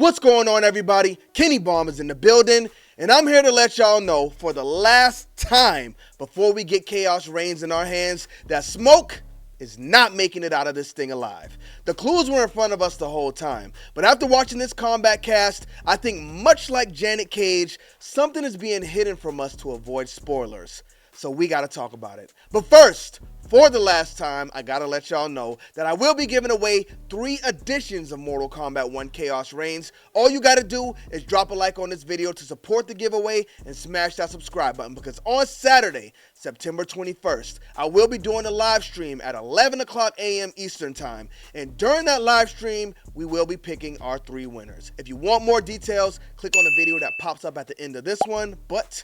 What's going on, everybody? Kennybomb is in the building, and I'm here to let y'all know for the last time before we get Chaos Reigns in our hands that Smoke is not making it out of this thing alive. The clues were in front of us the whole time, but after watching this combat cast, I think much like Janet Cage, something is being hidden from us to avoid spoilers. So we gotta talk about it. But first, for the last time, I gotta let y'all know that I will be giving away 3 editions of Mortal Kombat 1 Chaos Reigns. All you gotta do is drop a like on this video to support the giveaway and smash that subscribe button, because on Saturday, September 21st, I will be doing a live stream at 11 o'clock a.m. Eastern Time. And during that live stream, we will be picking our 3 winners. If you want more details, click on the video that pops up at the end of this one, but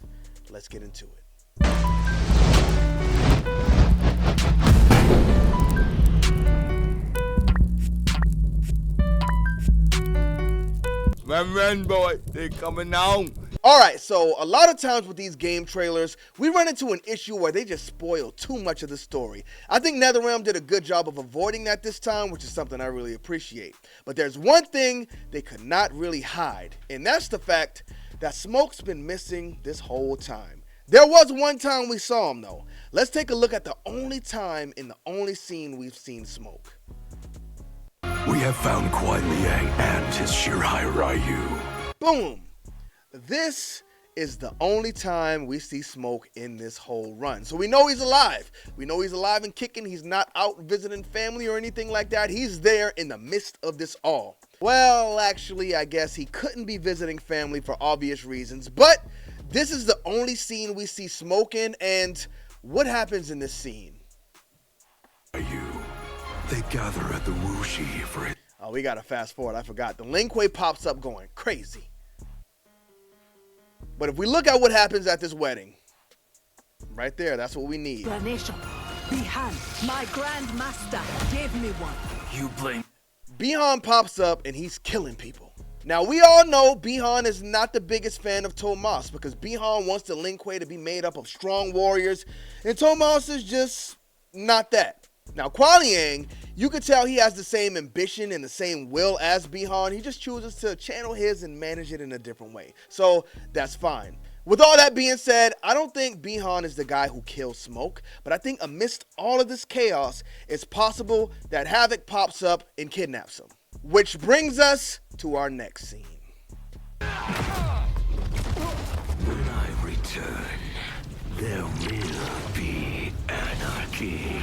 let's get into it. Run, boy, they coming on. Alright, so a lot of times with these game trailers, we run into an issue where they just spoil too much of the story. I think Netherrealm did a good job of avoiding that this time, which is something I really appreciate. But there's one thing they could not really hide, and that's the fact that Smoke's been missing this whole time. There was one time we saw him though. Let's take a look at the only time in the only scene we've seen Smoke. We have found Kuai Liang and his Shirai Ryu. Boom! This is the only time we see Smoke in this whole run. So we know he's alive. We know he's alive and kicking. He's not out visiting family or anything like that. He's there in the midst of this all. Well, actually, I guess he couldn't be visiting family for obvious reasons, but this is the only scene we see Smoke in, and what happens in this scene? They gather at the Wuxi for it. Oh, we gotta fast forward. I forgot. The Lin Kuei pops up going crazy. But if we look at what happens at this wedding, right there, that's what we need. Explanation. Bihan, my Grand Master, gave me one. You blame. Bihan pops up and he's killing people. Now, we all know Bihan is not the biggest fan of Tomas, because Bihan wants the Lin Kuei to be made up of strong warriors, and Tomas is just not that. Now, Kuai Liang, you could tell he has the same ambition and the same will as Bihan. He just chooses to channel his and manage it in a different way. So that's fine. With all that being said, I don't think Bihan is the guy who kills Smoke, but I think amidst all of this chaos, it's possible that Havik pops up and kidnaps him. Which brings us to our next scene. When I return, there will be anarchy.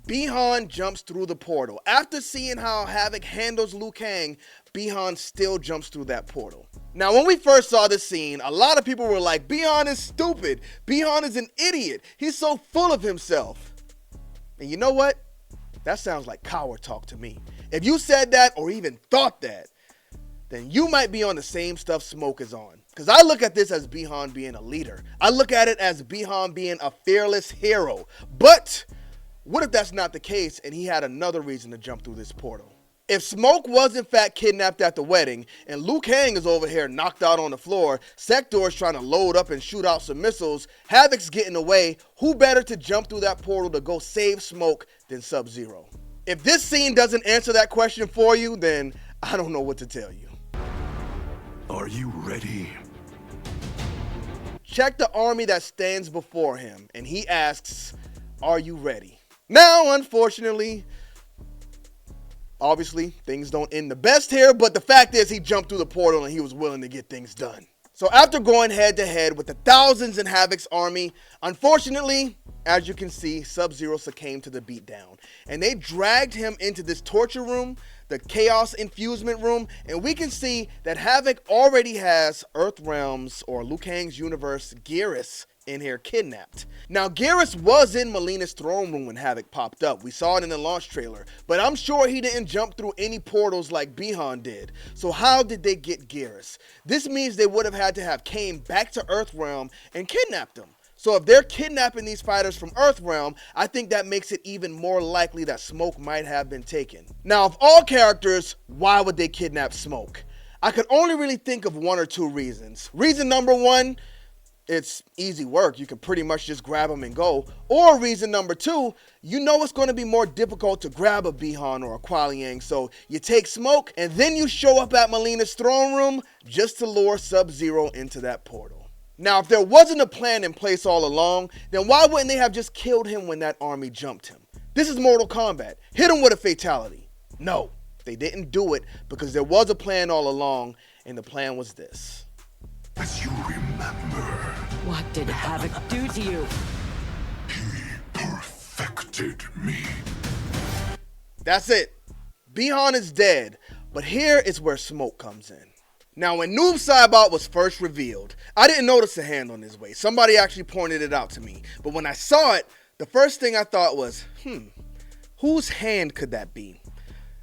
Bihan jumps through the portal. After seeing how Havik handles Liu Kang, Bihan still jumps through that portal. Now, when we first saw this scene, a lot of people were like, Bihan is stupid. Bihan is an idiot. He's so full of himself. And you know what? That sounds like coward talk to me. If you said that or even thought that, then you might be on the same stuff Smoke is on. Because I look at this as Bihan being a leader. I look at it as Bihan being a fearless hero. But what if that's not the case and he had another reason to jump through this portal? If Smoke was in fact kidnapped at the wedding and Liu Kang is over here knocked out on the floor, Sector is trying to load up and shoot out some missiles, Havik's getting away, who better to jump through that portal to go save Smoke than Sub-Zero? If this scene doesn't answer that question for you, then I don't know what to tell you. Are you ready? Check the army that stands before him and he asks, are you ready? Now, unfortunately, obviously, things don't end the best here, but the fact is he jumped through the portal and he was willing to get things done. So after going head to head with the thousands in Havik's army, unfortunately, as you can see, Sub-Zero succumbed to the beatdown. And they dragged him into this torture room, the Chaos Infusement Room, and we can see that Havik already has Earthrealm's, or Liu Kang's universe, Geras, in here kidnapped. Now, Geras was in Melina's throne room when Havik popped up. We saw it in the launch trailer, but I'm sure he didn't jump through any portals like Bihan did. So how did they get Geras? This means they would have had to have came back to Earthrealm and kidnapped him. So if they're kidnapping these fighters from Earthrealm, I think that makes it even more likely that Smoke might have been taken. Now, of all characters, why would they kidnap Smoke? I could only really think of 1 or 2 reasons. Reason number 1, it's easy work. You can pretty much just grab them and go. Or reason number 2, you know it's going to be more difficult to grab a Bihan or a Kuai Liang, so you take Smoke and then you show up at Melina's throne room just to lure Sub-Zero into that portal. Now, if there wasn't a plan in place all along, then why wouldn't they have just killed him when that army jumped him? This is Mortal Kombat. Hit him with a fatality. No, they didn't do it because there was a plan all along, and the plan was this. As you remember, What did Havik do to you? he perfected me. That's it. Bihan is dead, but here is where Smoke comes in. Now, when Noob Saibot was first revealed, I didn't notice the hand on his waist. Somebody actually pointed it out to me. But when I saw it, the first thing I thought was, whose hand could that be?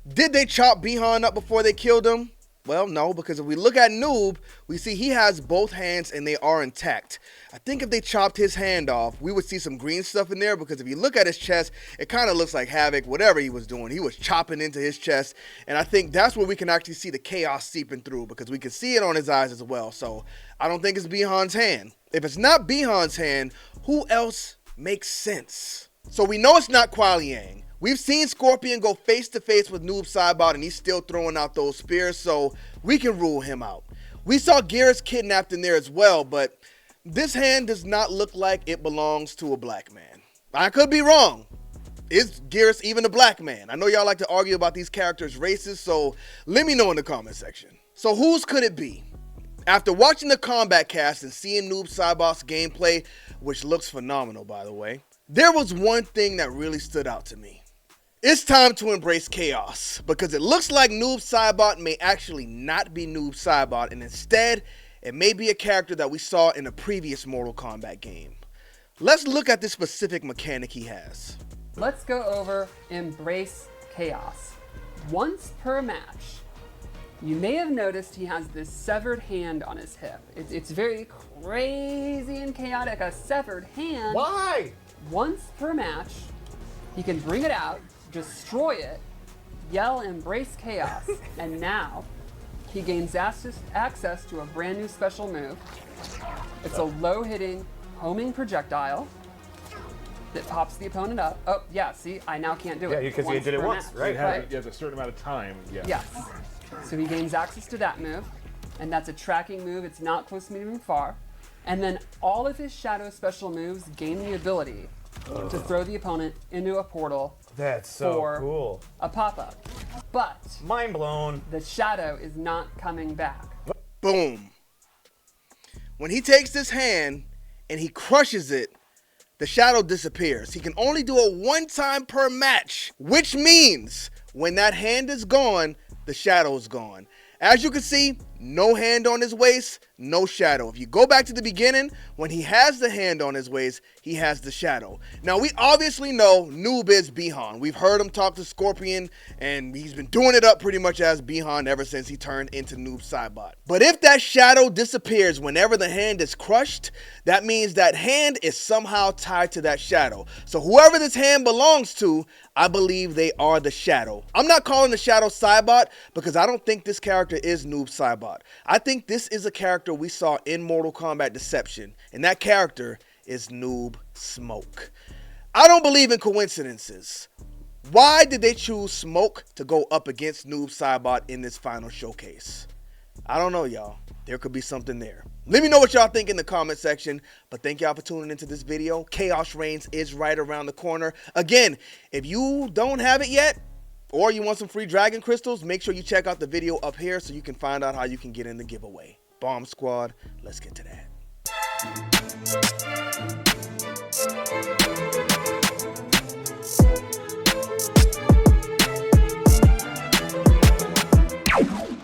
Did they chop Bihan up before they killed him? Well, no, because if we look at Noob, we see he has both hands and they are intact. I think if they chopped his hand off, we would see some green stuff in there, because if you look at his chest, it kind of looks like Havik, whatever he was doing. He was chopping into his chest, and I think that's where we can actually see the chaos seeping through, because we can see it on his eyes as well. So I don't think it's Bihan's hand. If it's not Bihan's hand, who else makes sense? So we know it's not Kuai Liang. We've seen Scorpion go face to face with Noob Saibot and he's still throwing out those spears, so we can rule him out. We saw Geras kidnapped in there as well, but this hand does not look like it belongs to a black man. I could be wrong. Is Geras even a black man? I know y'all like to argue about these characters' races, so let me know in the comment section. So whose could it be? After watching the Kombat cast and seeing Noob Saibot's gameplay, which looks phenomenal by the way, there was one thing that really stood out to me. It's time to embrace chaos, because it looks like Noob Saibot may actually not be Noob Saibot, and instead, it may be a character that we saw in a previous Mortal Kombat game. Let's look at this specific mechanic he has. Let's go over Embrace Chaos. Once per match, you may have noticed he has this severed hand on his hip. It's very crazy and chaotic, a severed hand. Why? Once per match, he can bring it out, destroy it, yell Embrace Chaos, and now he gains access to a brand new special move. It's a low-hitting, homing projectile that pops the opponent up. Oh, yeah, see, I now can't do it. Yeah, because you did it per once, match, right? You have a certain amount of time. Yeah. Yes. So he gains access to that move, and that's a tracking move. It's not close, medium, far. And then all of his shadow special moves gain the ability to throw the opponent into a portal. That's so for cool. a pop-up. But Mind blown. the shadow is not coming back. Boom. When he takes this hand and he crushes it, the shadow disappears. He can only do it one time per match, which means when that hand is gone, the shadow is gone. As you can see, no hand on his waist, no shadow. If you go back to the beginning, when he has the hand on his waist, he has the shadow. Now, we obviously know Noob is Bihan. We've heard him talk to Scorpion, and he's been doing it up pretty much as Bihan ever since he turned into Noob Saibot. But if that shadow disappears whenever the hand is crushed, that means that hand is somehow tied to that shadow. So whoever this hand belongs to, I believe they are the shadow. I'm not calling the shadow Saibot because I don't think this character is Noob Saibot. I think this is a character we saw in Mortal Kombat Deception, and that character is Noob Smoke. I don't believe in coincidences. Why did they choose Smoke to go up against Noob Saibot in this final showcase? I don't know, y'all. There could be something there. Let me know what y'all think in the comment section, but thank y'all for tuning into this video. Chaos Reigns is right around the corner. Again, if you don't have it yet, or you want some free dragon crystals, make sure you check out the video up here so you can find out how you can get in the giveaway. Bomb Squad, let's get to that.